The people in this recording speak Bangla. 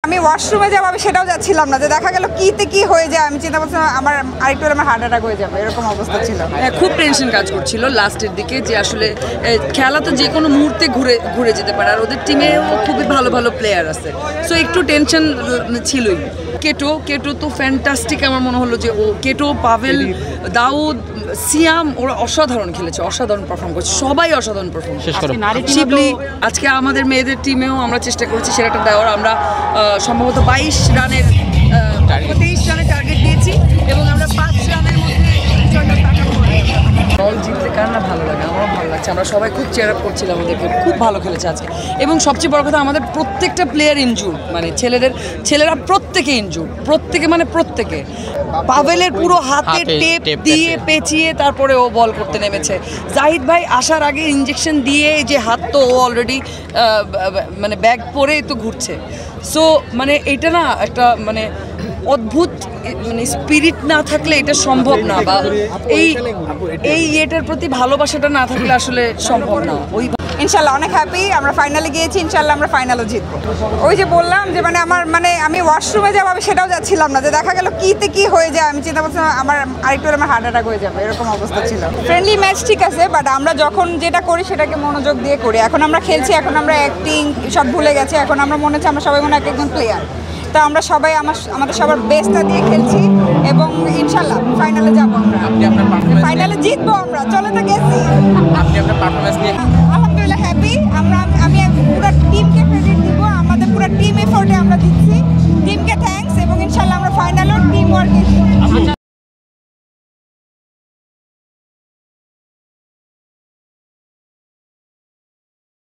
আমি ওয়াশরুমে যাব আমি সেটাও যাচ্ছিলাম না, যে দেখা গেল কিতে কি হয়ে যায়। আমি চিন্তা করছিলাম আমার আরেকটু আমার হার্ট অ্যাটাক হয়ে যাবে, এরকম অবস্থা ছিল। খুব টেনশন কাজ করছিল লাস্টের দিকে, যে আসলে খেলা তো যে কোনো মুহূর্তে ঘুরে যেতে পারে, আর ওদের টিমেও খুবই ভালো ভালো প্লেয়ার আছে, সো একটু টেনশন ছিলই। কেটো তো ফ্যান্টাস্টিক, আমার মনে হলো যে ও কেটো, পাভেল, দাউদ, সিয়াম ওরা অসাধারণ খেলেছে, অসাধারণ পারফর্ম করছে, সবাই অসাধারণ পারফর্ম করছে। শিবলি আজকে আমাদের মেয়েদের টিমেও আমরা চেষ্টা করছি সেরাটা দেওয়ার। আমরা সম্ভবত 22 রানের 23 রানের টার্গেট দিয়েছি এবং আমরা 5 রানের মধ্যে দল জিতলে কার না ভালো লাগে, আমারও ভালো লাগছে। আমরা সবাই খুব চেয়ার আপ করছিলাম ওদেরকে, খুব ভালো খেলেছে আজকে। এবং সবচেয়ে বড় কথা, আমাদের প্রত্যেকটা প্লেয়ার ইনজুর, মানে ছেলেরা প্রত্যেকে ইনজুর, প্রত্যেকে। পাভেলের পুরো হাতে টেপ দিয়ে পেঁচিয়ে তারপরে ও বল করতে নেমেছে। জাহিদ ভাই আসার আগে ইনজেকশন দিয়ে যে হাত তো ও অলরেডি মানে ব্যাগ পরে তো ঘুরছে। সো মানে এটা না একটা মানে অদ্ভুত মানে স্পিরিট না থাকলে এটা সম্ভব না, বা এই এটার প্রতি ভালোবাসাটা না থাকলে আসলে সম্ভব না। ওই ইনশাল্লাহ অনেক হ্যাপি, আমরা ফাইনালে গিয়েছি, ইনশাল্লাহ আমরা ফাইনালও জিতবো। ওই যে বললাম যে আমি ওয়াশরুমে যাব আমি সেটাও যাচ্ছিলাম না, যে দেখা গেল কিতে কি হয়ে যায়। আমি চিন্তা করছিলাম আমার আরেকটু আমার হার্ট অ্যাটাক হয়ে যাবে, এরকম অবস্থা ছিল। ফ্রেন্ডলি ম্যাচ ঠিক আছে, বাট আমরা যখন যেটা করি সেটাকে মনোযোগ দিয়ে করি। এখন আমরা খেলছি, এখন আমরা অ্যাক্টিং সব ভুলে গেছি, এখন আমরা মনে হচ্ছে আমরা সবাই মনে হয় একজন প্লেয়ার। তো আমরা সবাই আমাদের সবার বেস্টটা দিয়ে খেলছি এবং ইনশাল্লাহ ফাইনালে যাবো, আমরা ফাইনালে জিতবো। আমরা চলে তো গেছি, আলহামদুলিল্লাহ হ্যাপি। আমি